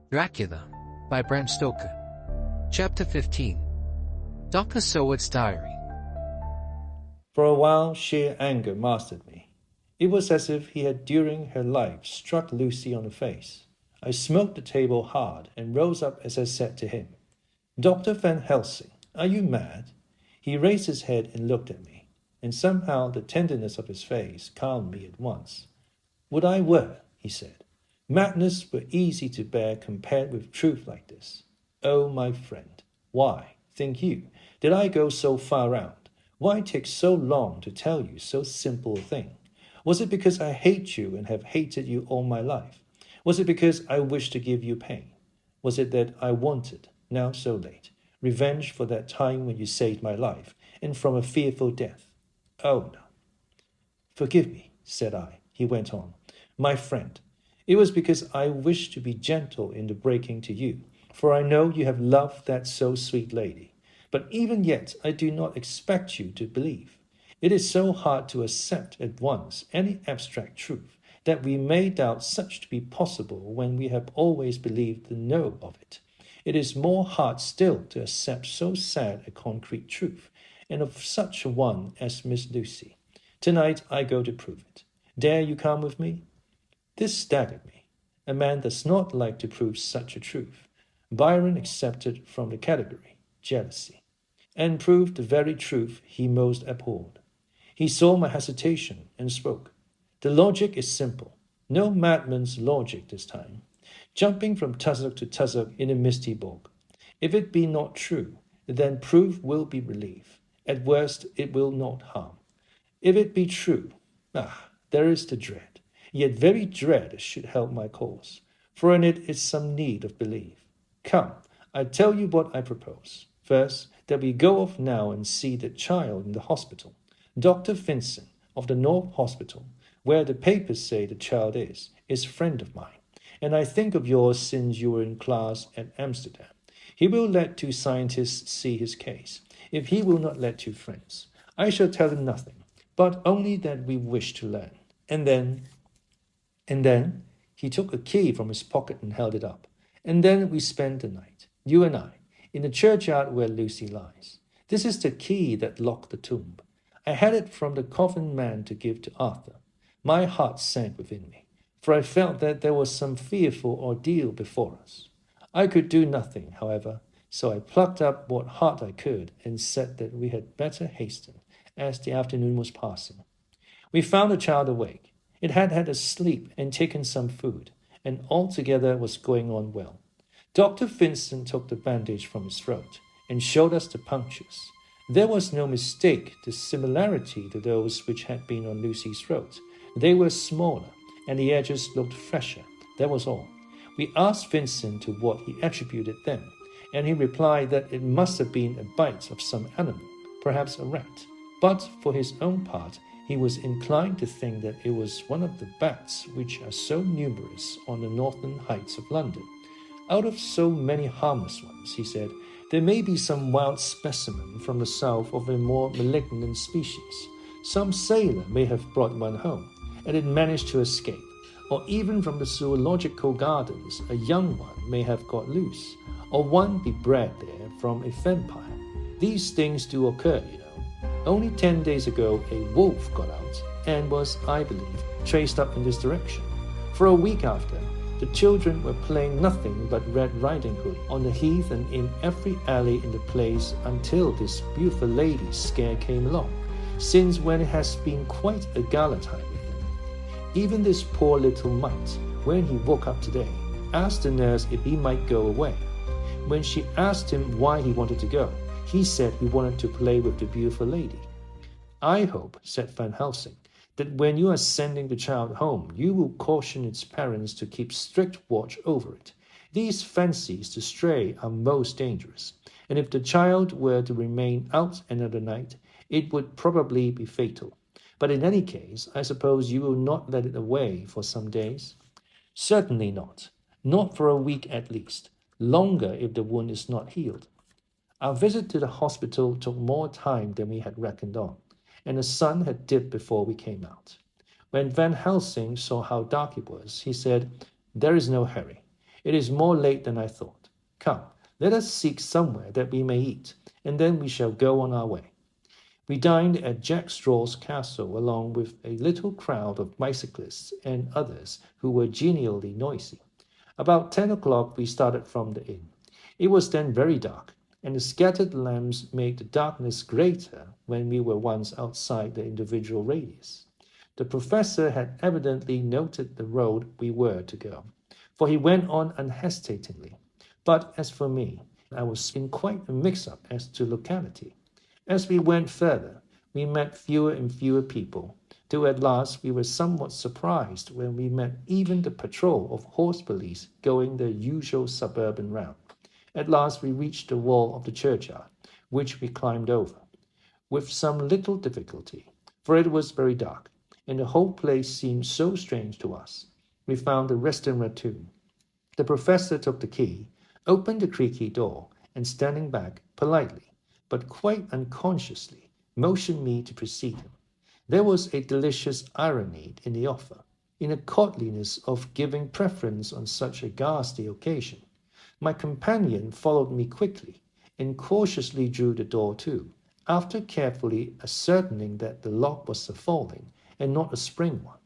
Dracula, by Bram Stoker. Chapter 15. Dr. Seward's Diary. For a while, sheer anger mastered me. It was as if he had during her life struck Lucy on the face. I smote the table hard and rose up as I said to him, "Dr. Van Helsing, are you mad?" He raised his head and looked at me, and somehow the tenderness of his face calmed me at once. "Would I were," he said. "Madness were easy to bear compared with truth like this. Oh, my friend, why, think you, did I go so far round? Why take so long to tell you so simple a thing? Was it because I hate you and have hated you all my life? Was it because I wished to give you pain? Was it that I wanted, now so late, revenge for that time when you saved my life, and from a fearful death? Oh, no." "Forgive me," said I. He went on, "My friend, it was because I wished to be gentle in the breaking to you, for I know you have loved that so sweet lady. But even yet I do not expect you to believe. It is so hard to accept at once any abstract truth, that we may doubt such to be possible when we have always believed the no of it. It is more hard still to accept so sad a concrete truth, and of such a one as Miss Lucy. Tonight I go to prove it. Dare you come with me?" This staggered me. A man does not like to prove such a truth. Byron accepted from the category, jealousy, and proved the very truth he most abhorred. He saw my hesitation and spoke. "The logic is simple. No madman's logic this time. Jumping from tussock to tussock in a misty bog. If it be not true, then proof will be relief. At worst, it will not harm. If it be true, there is the dread. Yet very dread should help my cause, for in it is some need of belief. Come, I tell you what I propose. First, that we go off now and see the child in the hospital. Dr. Vincent, of the North Hospital, where the papers say the child is a friend of mine, and I think of yours since you were in class at Amsterdam. He will let 2 scientists see his case. If he will not let 2 friends, I shall tell him nothing, but only that we wish to learn. And then he took a key from his pocket and held it up. And then we spent the night, you and I, in the churchyard where Lucy lies. This is the key that locked the tomb. I had it from the coffin man to give to Arthur. My heart sank within me, for I felt that there was some fearful ordeal before us. I could do nothing, however, so I plucked up what heart I could and said that we had better hasten, as the afternoon was passing. We found the child awake. It had had a sleep and taken some food, and altogether was going on well. Dr. Vincent took the bandage from his throat and showed us the punctures. There was no mistake the similarity to those which had been on Lucy's throat. They were smaller, and the edges looked fresher. That was all. We asked Vincent to what he attributed them, and he replied that it must have been a bite of some animal, perhaps a rat. But for his own part, he was inclined to think that it was one of the bats which are so numerous on the northern heights of London. Out of so many harmless ones, he said, there may be some wild specimen from the south of a more malignant species. Some sailor may have brought one home, and it managed to escape. Or even from the zoological gardens, a young one may have got loose, or one be bred there from a vampire. These things do occur, you know. Only 10 days ago, a wolf got out and was, I believe, traced up in this direction. For a week after, the children were playing nothing but Red Riding Hood on the heath and in every alley in the place until this beautiful lady's scare came along, since when it has been quite a gala time with them. Even this poor little mite, when he woke up today, asked the nurse if he might go away. When she asked him why he wanted to go, he said he wanted to play with the beautiful lady. I hope, said Van Helsing, that when you are sending the child home, you will caution its parents to keep strict watch over it. These fancies to stray are most dangerous, and if the child were to remain out another night, it would probably be fatal. But in any case, I suppose you will not let it away for some days? Certainly not. Not for a week at least. Longer if the wound is not healed. Our visit to the hospital took more time than we had reckoned on, and the sun had dipped before we came out. When Van Helsing saw how dark it was, he said, "There is no hurry. It is more late than I thought. Come, let us seek somewhere that we may eat, and then we shall go on our way. We dined at Jack Straw's castle along with a little crowd of bicyclists and others who were genially noisy. About 10 o'clock we started from the inn. It was then very dark, and the scattered lamps made the darkness greater when we were once outside the individual radius. The professor had evidently noted the road we were to go, for he went on unhesitatingly. But as for me, I was in quite a mix-up as to locality. As we went further, we met fewer and fewer people, till at last we were somewhat surprised when we met even the patrol of horse police going their usual suburban round. At last we reached the wall of the churchyard, which we climbed over, with some little difficulty, for it was very dark, and the whole place seemed so strange to us. We found the Westenra tomb. The professor took the key, opened the creaky door, and standing back, politely, but quite unconsciously, motioned me to precede him. There was a delicious irony in the offer, in the courtliness of giving preference on such a ghastly occasion. My companion followed me quickly, and cautiously drew the door to, after carefully ascertaining that the lock was a folding, and not a spring one.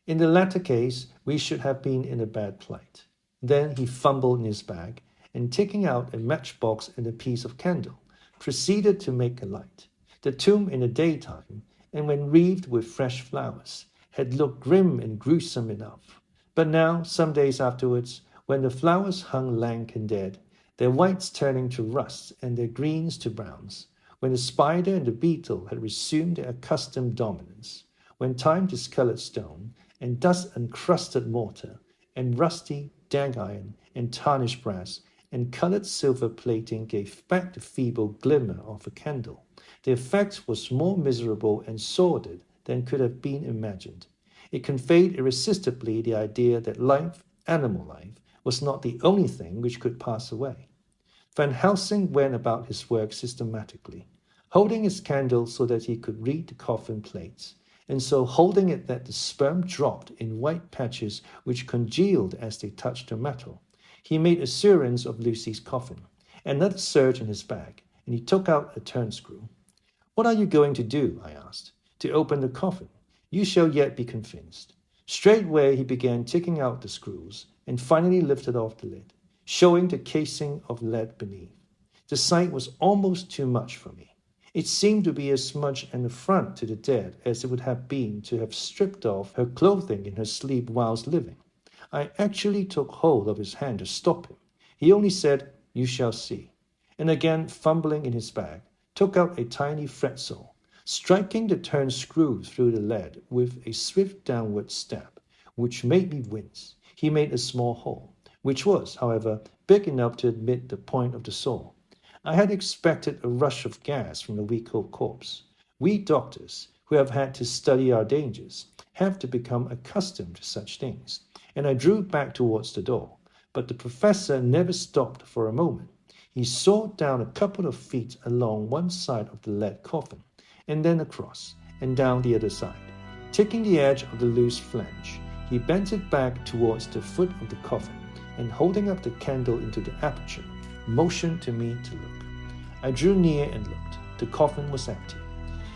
In the latter case, we should have been in a bad plight. Then he fumbled in his bag, and taking out a matchbox and a piece of candle, proceeded to make a light. The tomb in the daytime, and when wreathed with fresh flowers, had looked grim and gruesome enough. But now, some days afterwards, when the flowers hung lank and dead, their whites turning to rust and their greens to browns, when the spider and the beetle had resumed their accustomed dominance, when time discoloured stone, and dust encrusted mortar, and rusty, dank iron, and tarnished brass, and coloured silver plating gave back the feeble glimmer of a candle, the effect was more miserable and sordid than could have been imagined. It conveyed irresistibly the idea that life, animal life, was not the only thing which could pass away. Van Helsing went about his work systematically, holding his candle so that he could read the coffin plates, and so holding it that the sperm dropped in white patches which congealed as they touched the metal. He made assurance of Lucy's coffin, another search in his bag, and he took out a turnscrew. "What are you going to do?" I asked. "To open the coffin. You shall yet be convinced." Straightway he began taking out the screws, and finally lifted off the lid, showing the casing of lead beneath. The sight was almost too much for me. It seemed to be as much an affront to the dead as it would have been to have stripped off her clothing in her sleep whilst living. I actually took hold of his hand to stop him. He only said, "You shall see," and again fumbling in his bag, took out a tiny fret saw, striking the turn screw through the lead with a swift downward stab, which made me wince. He made a small hole, which was, however, big enough to admit the point of the saw. I had expected a rush of gas from the weak-old corpse. We doctors, who have had to study our dangers, have to become accustomed to such things, and I drew back towards the door, but the professor never stopped for a moment. He sawed down a couple of feet along one side of the lead coffin, and then across, and down the other side. Taking the edge of the loose flange, he bent it back towards the foot of the coffin, and holding up the candle into the aperture, motioned to me to look. I drew near and looked. The coffin was empty.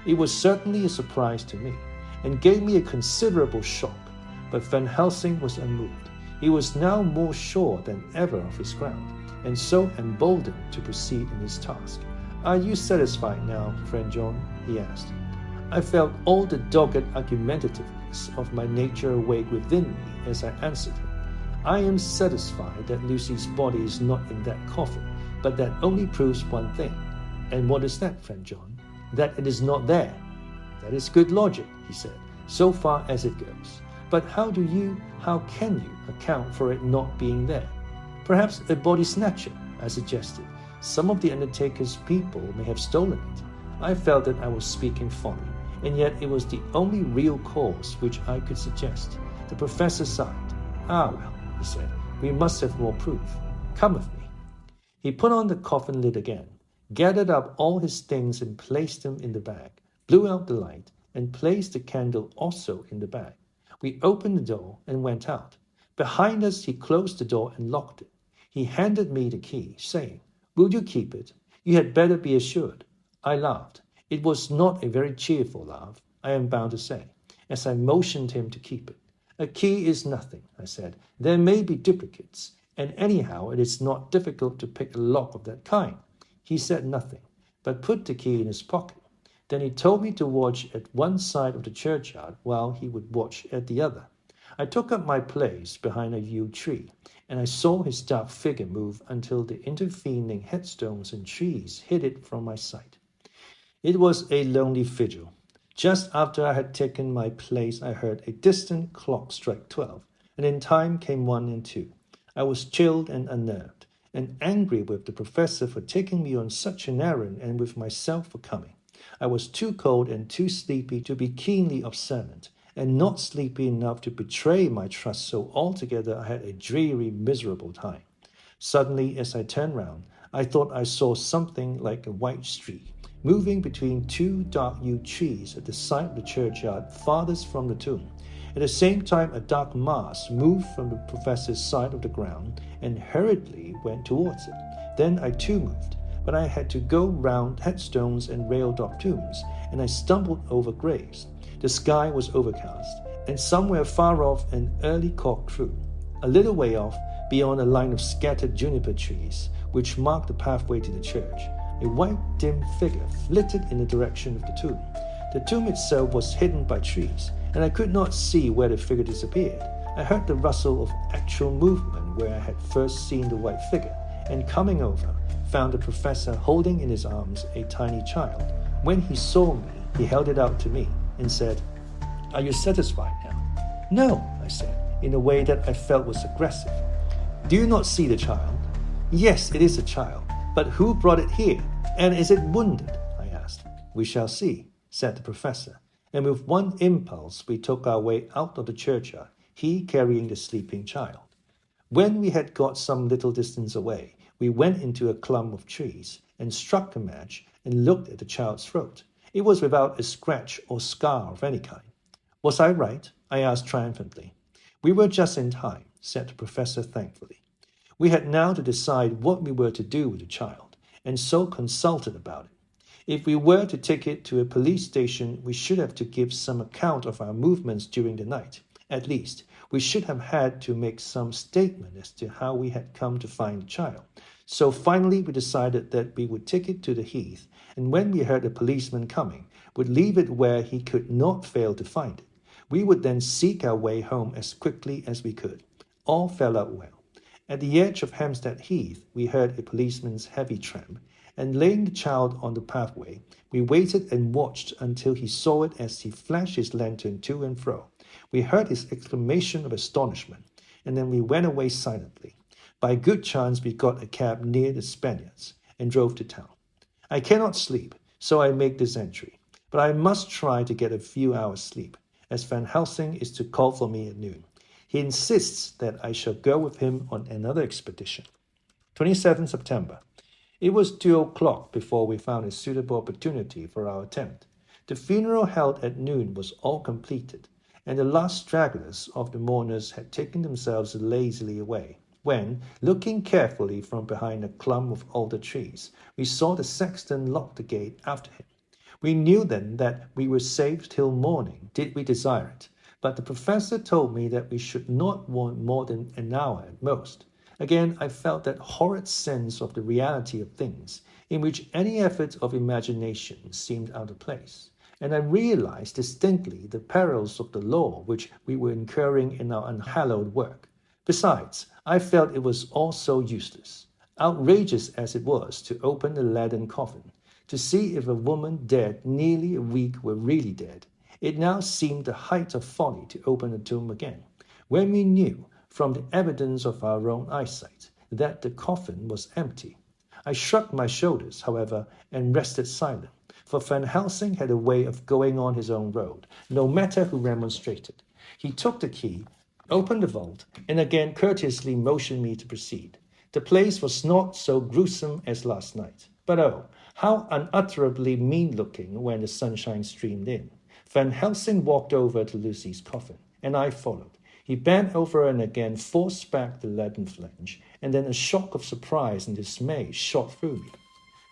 It was certainly a surprise to me, and gave me a considerable shock, but Van Helsing was unmoved. He was now more sure than ever of his ground, and so emboldened to proceed in his task. "Are you satisfied now, friend John?" he asked. I felt all the dogged argumentativeness of my nature awake within me as I answered him. "I am satisfied that Lucy's body is not in that coffin, but that only proves one thing." "And what is that, friend John?" "That it is not there." "That is good logic," he said, "so far as it goes. But how can you account for it not being there?" "Perhaps a body snatcher," I suggested. "Some of the undertaker's people may have stolen it." I felt that I was speaking folly, and yet it was the only real cause which I could suggest. The professor sighed. "Ah, well," he said, "we must have more proof. Come with me." He put on the coffin lid again, gathered up all his things and placed them in the bag, blew out the light, and placed the candle also in the bag. We opened the door and went out. Behind us, he closed the door and locked it. He handed me the key, saying, "Will you keep it? You had better be assured." I laughed. It was not a very cheerful laugh, I am bound to say, as I motioned him to keep it. "A key is nothing," I said. "There may be duplicates, and anyhow it is not difficult to pick a lock of that kind." He said nothing, but put the key in his pocket. Then he told me to watch at one side of the churchyard while he would watch at the other. I took up my place behind a yew tree, and I saw his dark figure move until the intervening headstones and trees hid it from my sight. It was a lonely vigil. Just after I had taken my place, I heard a distant clock strike 12, and in time came 1 and 2. I was chilled and unnerved, and angry with the professor for taking me on such an errand and with myself for coming. I was too cold and too sleepy to be keenly observant, and not sleepy enough to betray my trust, so altogether I had a dreary, miserable time. Suddenly, as I turned round, I thought I saw something like a white streak moving between 2 dark yew trees at the side of the churchyard farthest from the tomb. At the same time, a dark mass moved from the professor's side of the ground and hurriedly went towards it. Then I too moved, but I had to go round headstones and railed-off tombs, and I stumbled over graves. The sky was overcast, and somewhere far off an early cock crew. A little way off, beyond a line of scattered juniper trees, which marked the pathway to the church, a white dim figure flitted in the direction of the tomb. The tomb itself was hidden by trees, and I could not see where the figure disappeared. I heard the rustle of actual movement where I had first seen the white figure, and coming over, found the professor holding in his arms a tiny child. When he saw me, he held it out to me and said, "Are you satisfied now?" "No," I said, in a way that I felt was aggressive. "Do you not see the child?" "Yes, it is a child, but who brought it here, and is it wounded?" I asked. "We shall see," said the professor, and with one impulse we took our way out of the churchyard, he carrying the sleeping child. When we had got some little distance away, we went into a clump of trees and struck a match and looked at the child's throat. It was without a scratch or scar of any kind. "Was I right?" I asked triumphantly. "We were just in time," said the professor thankfully. We had now to decide what we were to do with the child, and so consulted about it. If we were to take it to a police station, we should have to give some account of our movements during the night. At least, we should have had to make some statement as to how we had come to find the child. So finally we decided that we would take it to the heath, and when we heard a policeman coming, would leave it where he could not fail to find it. We would then seek our way home as quickly as we could. All fell out well. At the edge of Hampstead Heath, we heard a policeman's heavy tramp, and laying the child on the pathway, we waited and watched until he saw it as he flashed his lantern to and fro. We heard his exclamation of astonishment, and then we went away silently. By good chance, we got a cab near the Spaniards and drove to town. I cannot sleep, so I make this entry, but I must try to get a few hours' sleep, as Van Helsing is to call for me at noon. He insists that I shall go with him on another expedition. 27 September. It was 2 o'clock before we found a suitable opportunity for our attempt. The funeral held at noon was all completed, and the last stragglers of the mourners had taken themselves lazily away, when, looking carefully from behind a clump of alder trees, we saw the sexton lock the gate after him. We knew then that we were safe till morning, did we desire it, but the professor told me that we should not want more than an hour at most. Again, I felt that horrid sense of the reality of things, in which any effort of imagination seemed out of place, and I realized distinctly the perils of the law which we were incurring in our unhallowed work. Besides, I felt it was all so useless, outrageous as it was to open the leaden coffin, to see if a woman dead nearly a week were really dead. It now seemed the height of folly to open the tomb again, when we knew, from the evidence of our own eyesight, that the coffin was empty. I shrugged my shoulders, however, and rested silent, for Van Helsing had a way of going on his own road, no matter who remonstrated. He took the key, opened the vault, and again courteously motioned me to proceed. The place was not so gruesome as last night, but oh, how unutterably mean-looking when the sunshine streamed in. Van Helsing walked over to Lucy's coffin, and I followed. He bent over and again forced back the leaden flange, and then a shock of surprise and dismay shot through me.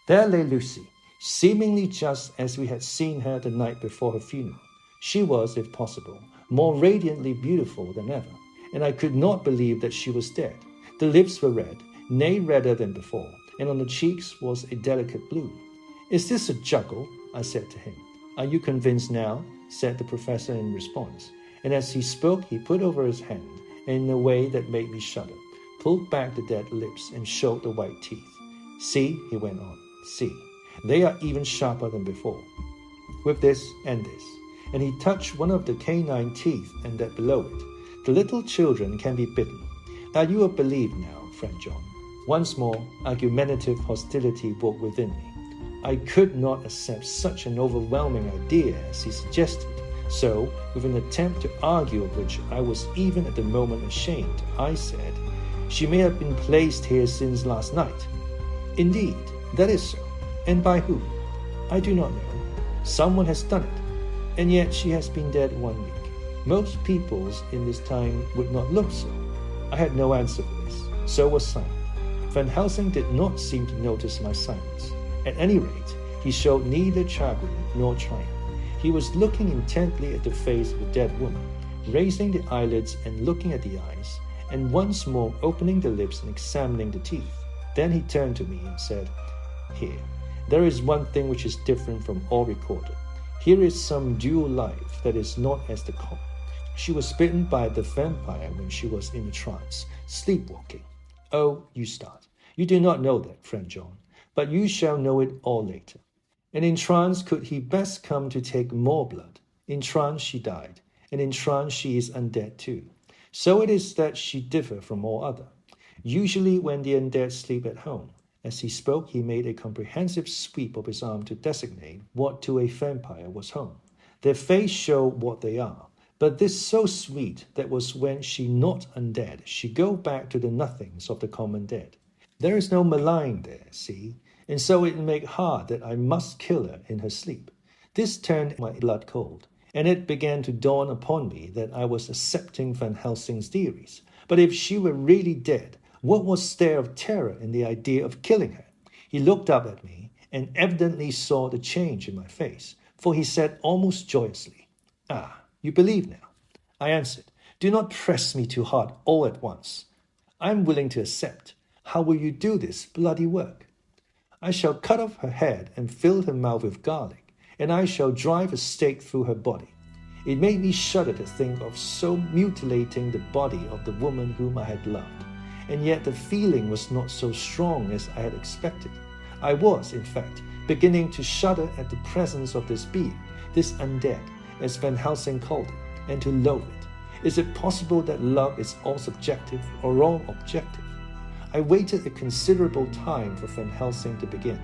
There lay Lucy, seemingly just as we had seen her the night before her funeral. She was, if possible, more radiantly beautiful than ever, and I could not believe that she was dead. The lips were red, nay redder than before, and on the cheeks was a delicate bloom. "Is this a juggle?" I said to him. "Are you convinced now?" said the professor in response, and as he spoke he put over his hand, and in a way that made me shudder, pulled back the dead lips and showed the white teeth. "See," he went on, "see, they are even sharper than before. With this and this," and he touched one of the canine teeth and that below it, "the little children can be bitten. Are you a believer now, friend John?" Once more, argumentative hostility woke within me. I could not accept such an overwhelming idea as he suggested, so, with an attempt to argue of which I was even at the moment ashamed, I said, "She may have been placed here since last night." "Indeed, that is so. And by whom?" "I do not know. Someone has done it. And yet she has been dead 1 week. Most peoples in this time would not look so." I had no answer for this, so was silent. Van Helsing did not seem to notice my silence. At any rate, he showed neither chagrin nor triumph. He was looking intently at the face of the dead woman, raising the eyelids and looking at the eyes, and once more opening the lips and examining the teeth. Then he turned to me and said, "Here, there is one thing which is different from all recorded. Here is some dual life that is not as the common. She was bitten by the vampire when she was in a trance, sleepwalking." "Oh, you start. You do not know that, friend John, but you shall know it all later. And in trance could he best come to take more blood. In trance she died, and in trance she is undead too. So it is that she differ from all other. Usually when the undead sleep at home." As he spoke, he made a comprehensive sweep of his arm to designate what to a vampire was home. "Their face show what they are, but this so sweet that was when she not undead, she go back to the nothings of the common dead. There is no malign there, see, and so it make hard that I must kill her in her sleep." This turned my blood cold, and it began to dawn upon me that I was accepting Van Helsing's theories. But if she were really dead, what was there of terror in the idea of killing her? He looked up at me and evidently saw the change in my face, for he said almost joyously, "Ah, you believe now?" I answered, "Do not press me too hard all at once. I am willing to accept. How will you do this bloody work?" "I shall cut off her head and fill her mouth with garlic, and I shall drive a stake through her body." It made me shudder to think of so mutilating the body of the woman whom I had loved, and yet the feeling was not so strong as I had expected. I was, in fact, beginning to shudder at the presence of this being, this undead, as Van Helsing called it, and to loathe it. Is it possible that love is all subjective or all objective? I waited a considerable time for Van Helsing to begin,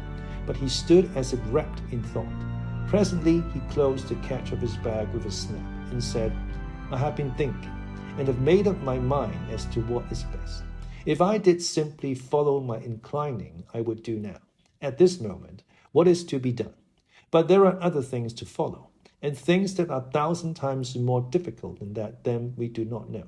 but he stood as if wrapped in thought. Presently he closed the catch of his bag with a snap and said, "I have been thinking, and have made up my mind as to what is best. If I did simply follow my inclining, I would do now, at this moment, what is to be done. But there are other things to follow, and things that are 1,000 times more difficult than that them we do not know.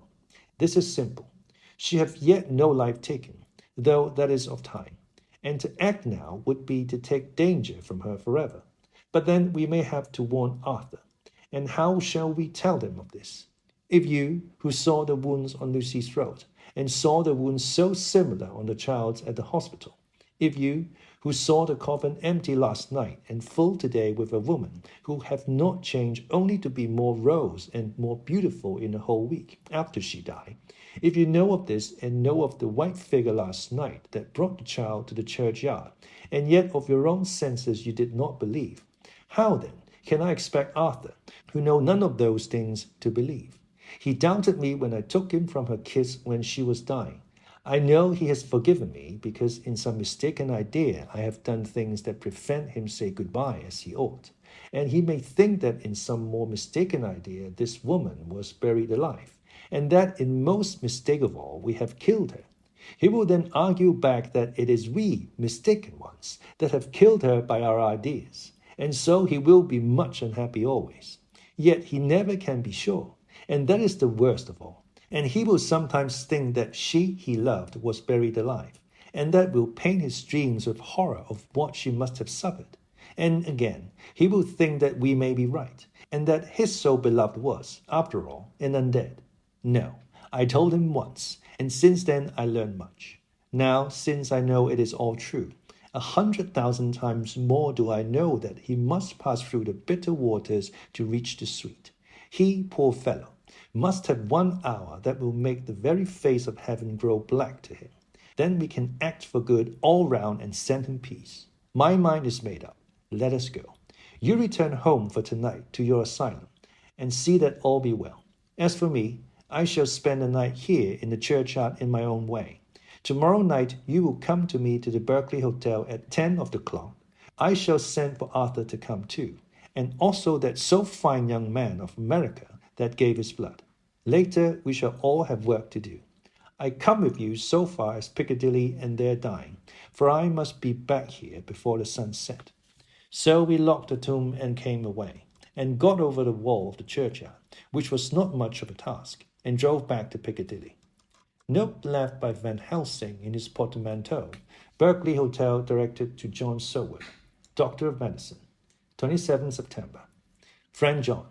This is simple. She hath yet no life taken, though that is of time, and to act now would be to take danger from her forever. But then we may have to warn Arthur, and how shall we tell them of this? If you, who saw the wounds on Lucy's throat, and saw the wounds so similar on the child's at the hospital, if you, who saw the coffin empty last night and full today with a woman who hath not changed only to be more rose and more beautiful in a whole week after she died, if you know of this and know of the white figure last night that brought the child to the churchyard, and yet of your own senses you did not believe, how then can I expect Arthur, who know none of those things, to believe? He doubted me when I took him from her kiss when she was dying. I know he has forgiven me because in some mistaken idea I have done things that prevent him say goodbye as he ought, and he may think that in some more mistaken idea this woman was buried alive, and that in most mistake of all we have killed her. He will then argue back that it is we, mistaken ones, that have killed her by our ideas, and so he will be much unhappy always. Yet he never can be sure, and that is the worst of all. and he will sometimes think that she he loved was buried alive, and that will paint his dreams with horror of what she must have suffered. And again, he will think that we may be right, and that his so beloved was, after all, an undead. No, I told him once, and since then I learned much. Now, since I know it is all true, 100,000 times more do I know that he must pass through the bitter waters to reach the sweet. He, poor fellow, must have 1 hour that will make the very face of heaven grow black to him. Then we can act for good all round and send him peace. My mind is made up. Let us go. You return home for tonight to your asylum, and see that all be well. As for me, I shall spend the night here in the churchyard in my own way. Tomorrow night you will come to me to the Berkeley Hotel at 10 of the clock. I shall send for Arthur to come too, and also that so fine young man of America that gave his blood. Later we shall all have work to do. I come with you so far as Piccadilly and there dine, for I must be back here before the sun set. So we locked the tomb and came away, and got over the wall of the churchyard, which was not much of a task, and drove back to Piccadilly. Note left by Van Helsing in his portmanteau. Berkeley Hotel directed to John Seward, Doctor of Medicine. 27 September. Friend John,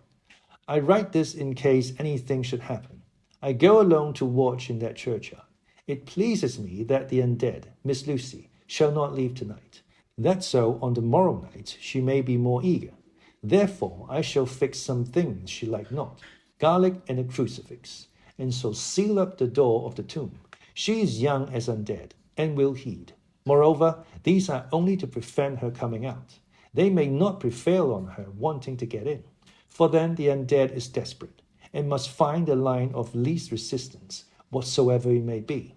I write this in case anything should happen. I go alone to watch in that churchyard. It pleases me that the undead, Miss Lucy, shall not leave tonight. That so on the morrow night she may be more eager. Therefore I shall fix some things she like not, garlic and a crucifix, and so seal up the door of the tomb. She is young as undead, and will heed. Moreover, these are only to prevent her coming out. They may not prevail on her wanting to get in, for then the undead is desperate, and must find the line of least resistance, whatsoever it may be.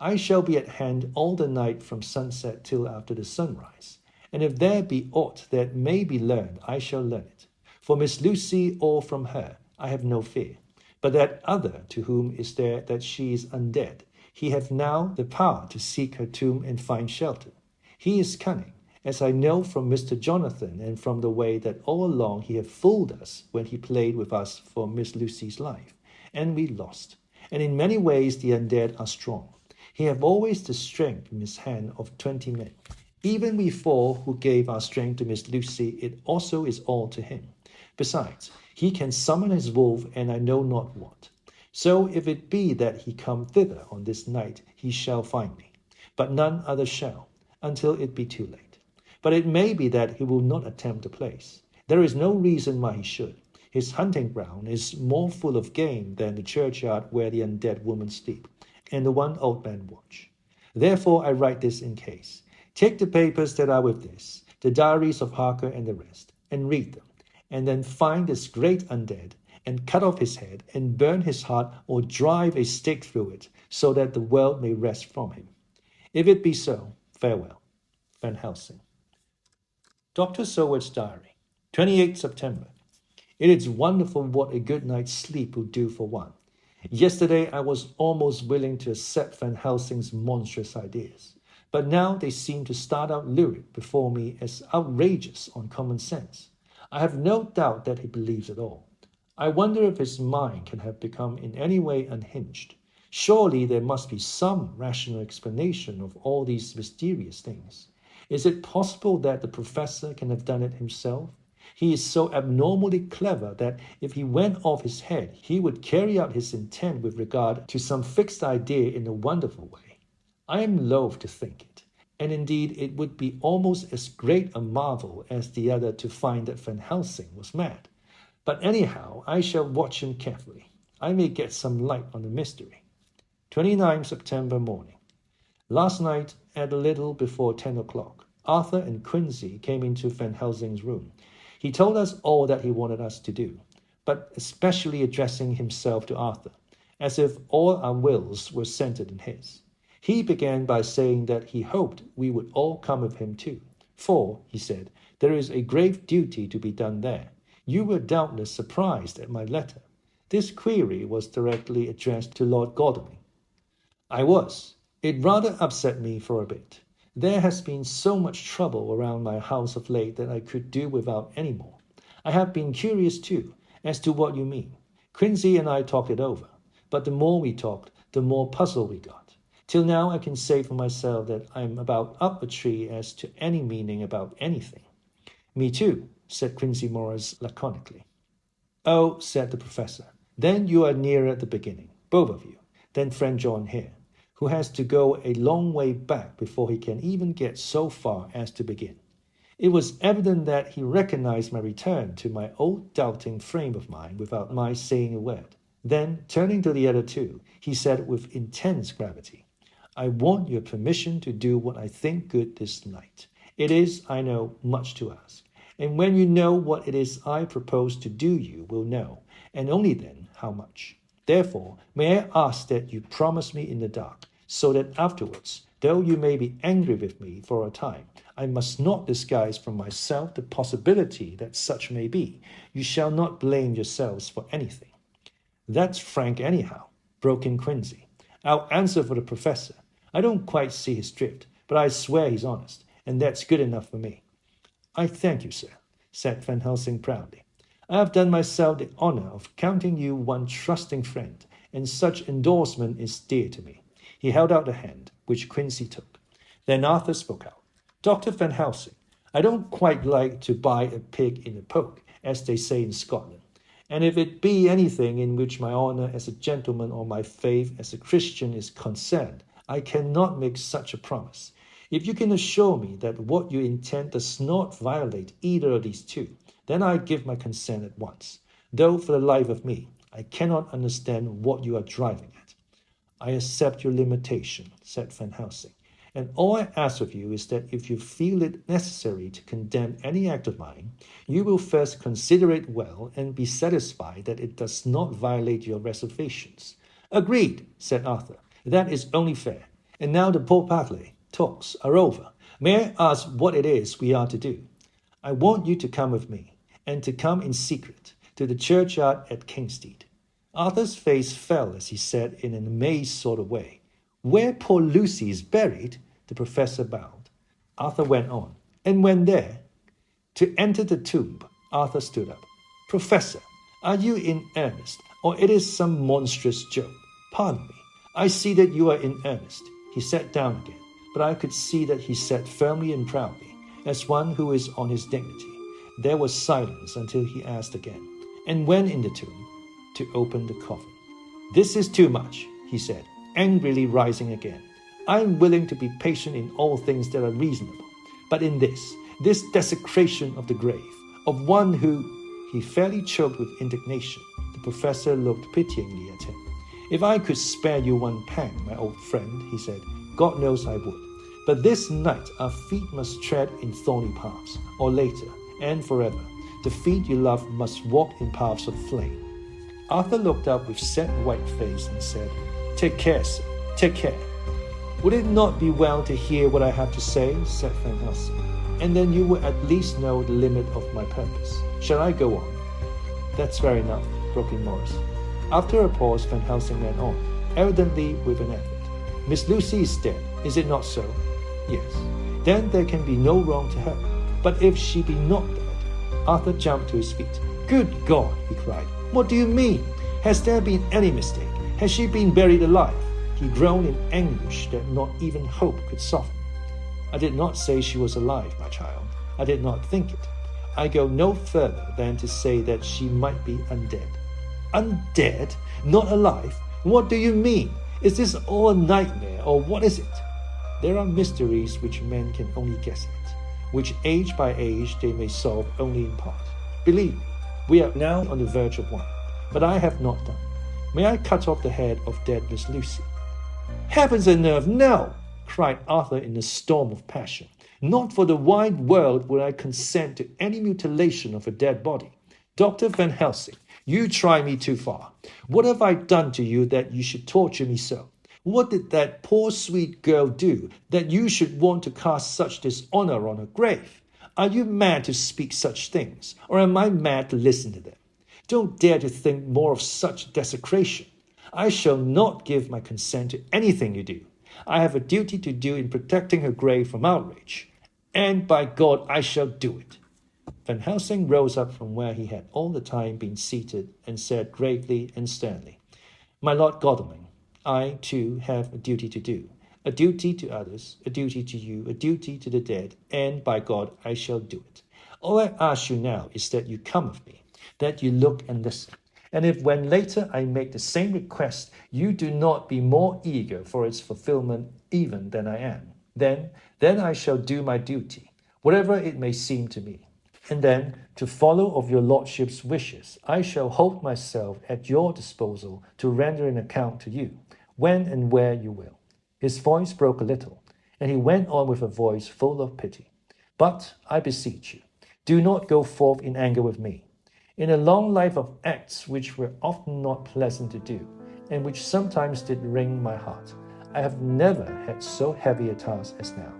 I shall be at hand all the night from sunset till after the sunrise, and if there be aught that may be learned, I shall learn it. For Miss Lucy or from her, I have no fear. But that other to whom is there that she is undead, he hath now the power to seek her tomb and find shelter. He is cunning, as I know from Mr. Jonathan and from the way that all along he hath fooled us when he played with us for Miss Lucy's life, and we lost. And in many ways the undead are strong. He hath always the strength in his hand of 20 men. Even we four who gave our strength to Miss Lucy, it also is all to him. Besides, he can summon his wolf, and I know not what. So if it be that he come thither on this night, he shall find me, but none other shall, until it be too late. But it may be that he will not attempt the place. There is no reason why he should. His hunting ground is more full of game than the churchyard where the undead woman sleep, and the one old man watch. Therefore I write this in case. Take the papers that are with this, the diaries of Harker and the rest, and read them, and then find this great undead, and cut off his head, and burn his heart, or drive a stake through it, so that the world may rest from him. If it be so, farewell. Van Helsing. Dr. Seward's Diary, 28 September. It is wonderful what a good night's sleep will do for one. Yesterday I was almost willing to accept Van Helsing's monstrous ideas, but now they seem to start out lurid before me as outrageous on common sense. I have no doubt that he believes it all. I wonder if his mind can have become in any way unhinged. Surely there must be some rational explanation of all these mysterious things. Is it possible that the professor can have done it himself? He is so abnormally clever that if he went off his head, he would carry out his intent with regard to some fixed idea in a wonderful way. I am loath to think it, and indeed it would be almost as great a marvel as the other to find that Van Helsing was mad. But anyhow, I shall watch him carefully. I may get some light on the mystery. 29 September morning. Last night, at a little before 10 o'clock, Arthur and Quincy came into Van Helsing's room. He told us all that he wanted us to do, but especially addressing himself to Arthur, as if all our wills were centered in his. He began by saying that he hoped we would all come with him too, for, he said, there is a grave duty to be done there. You were doubtless surprised at my letter. This query was directly addressed to Lord Godalming. I was. It rather upset me for a bit. There has been so much trouble around my house of late that I could do without any more. I have been curious too, as to what you mean. Quincy and I talked it over, but the more we talked, the more puzzled we got. Till now I can say for myself that I'm about up a tree as to any meaning about anything. Me too, said Quincey Morris laconically. Oh, said the professor, then you are nearer the beginning, both of you, than friend John here, who has to go a long way back before he can even get so far as to begin. It was evident that he recognized my return to my old doubting frame of mind without my saying a word. Then, turning to the other two, he said with intense gravity, I want your permission to do what I think good this night. It is, I know, much to ask. And when you know what it is I propose to do, you will know, and only then, how much. Therefore, may I ask that you promise me in the dark, so that afterwards, though you may be angry with me for a time, I must not disguise from myself the possibility that such may be. You shall not blame yourselves for anything. That's frank anyhow, broke in Quincey. I'll answer for the professor. I don't quite see his drift, but I swear he's honest, and that's good enough for me. I thank you, sir, said Van Helsing proudly. I have done myself the honor of counting you one trusting friend, and such endorsement is dear to me. He held out a hand, which Quincey took. Then Arthur spoke out. Dr. Van Helsing, I don't quite like to buy a pig in a poke, as they say in Scotland. And if it be anything in which my honor as a gentleman or my faith as a Christian is concerned, I cannot make such a promise. If you can assure me that what you intend does not violate either of these two, then I give my consent at once, though for the life of me, I cannot understand what you are driving at. I accept your limitation, said Van Helsing, and all I ask of you is that if you feel it necessary to condemn any act of mine, you will first consider it well and be satisfied that it does not violate your reservations. Agreed, said Arthur. That is only fair. And now the pourparlers, talks, are over. May I ask what it is we are to do? I want you to come with me, and to come in secret, to the churchyard at Kingstead. Arthur's face fell as he said in an amazed sort of way, Where poor Lucy is buried? The professor bowed. Arthur went on, and when there, to enter the tomb, Arthur stood up. Professor, are you in earnest, or it is some monstrous joke? Pardon me, I see that you are in earnest. He sat down again, but I could see that he sat firmly and proudly, as one who is on his dignity. There was silence until he asked again, and when in the tomb, to open the coffin. This is too much, he said, angrily rising again. I am willing to be patient in all things that are reasonable, but in this desecration of the grave, of one who, he fairly choked with indignation. The professor looked pityingly at him. If I could spare you one pang, my old friend, he said, God knows I would. But this night our feet must tread in thorny paths, or later, and forever, the feet you love must walk in paths of flame. Arthur looked up with set white face and said, Take care, sir, take care. Would it not be well to hear what I have to say, said Van Helsing, and then you will at least know the limit of my purpose. Shall I go on? That's fair enough, broke in Morris. After a pause, Van Helsing went on, evidently with an effort. Miss Lucy is dead, is it not so? Yes. Then there can be no wrong to her. But if she be not dead? Arthur jumped to his feet. Good God, he cried. What do you mean? Has there been any mistake? Has she been buried alive? He groaned in anguish that not even hope could soften. I did not say she was alive, my child. I did not think it. I go no further than to say that she might be undead. Undead? Not alive? What do you mean? Is this all a nightmare, or what is it? There are mysteries which men can only guess at, which age by age they may solve only in part. Believe me, we are now on the verge of one, but I have not done. May I cut off the head of dead Miss Lucy? Heavens and earth, no! Cried Arthur in a storm of passion. Not for the wide world would I consent to any mutilation of a dead body. Dr. Van Helsing, you try me too far. What have I done to you that you should torture me so? What did that poor sweet girl do that you should want to cast such dishonor on her grave? Are you mad to speak such things, or am I mad to listen to them? Don't dare to think more of such desecration. I shall not give my consent to anything you do. I have a duty to do in protecting her grave from outrage, and by God I shall do it. Van Helsing rose up from where he had all the time been seated and said gravely and sternly, My Lord Godalming, I, too, have a duty to do. A duty to others, a duty to you, a duty to the dead, and by God, I shall do it. All I ask you now is that you come with me, that you look and listen. And if when later I make the same request, you do not be more eager for its fulfillment even than I am, then I shall do my duty, whatever it may seem to me. And then, to follow of your lordship's wishes, I shall hold myself at your disposal to render an account to you, when and where you will. His voice broke a little, and he went on with a voice full of pity. But, I beseech you, do not go forth in anger with me. In a long life of acts which were often not pleasant to do, and which sometimes did wring my heart, I have never had so heavy a task as now.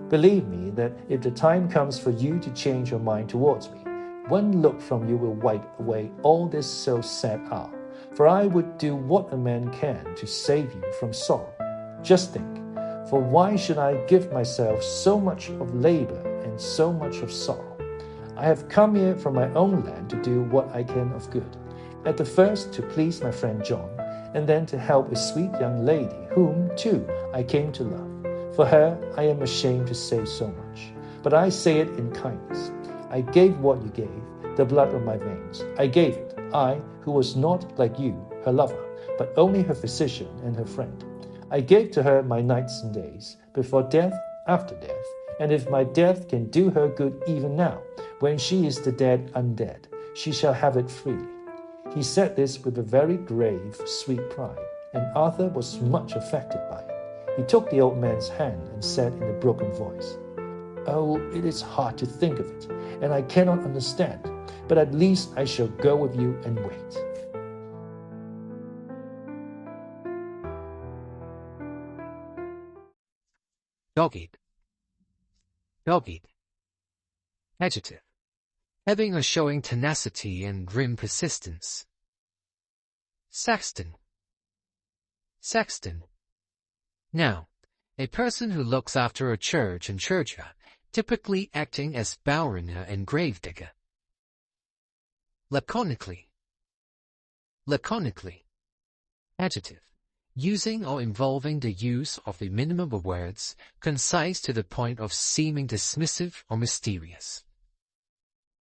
Believe me that if the time comes for you to change your mind towards me, one look from you will wipe away all this so sad hour, for I would do what a man can to save you from sorrow. Just think, for why should I give myself so much of labor and so much of sorrow? I have come here from my own land to do what I can of good, at the first to please my friend John, and then to help a sweet young lady whom, too, I came to love. For her, I am ashamed to say so much, but I say it in kindness. I gave what you gave, the blood of my veins. I gave it, I, who was not, like you, her lover, but only her physician and her friend. I gave to her my nights and days, before death, after death, and if my death can do her good even now, when she is the dead undead, she shall have it freely. He said this with a very grave, sweet pride, and Arthur was much affected by it. He took the old man's hand and said in a broken voice, "Oh, it is hard to think of it, and I cannot understand, but at least I shall go with you and wait." Dogged. Dogged. Adjective. Having or showing tenacity and grim persistence. Sexton. Sexton. Noun. A person who looks after a church and churchyard, typically acting as bowrunner and gravedigger. Laconically. Laconically. Adjective. Using or involving the use of the minimum of words, concise to the point of seeming dismissive or mysterious.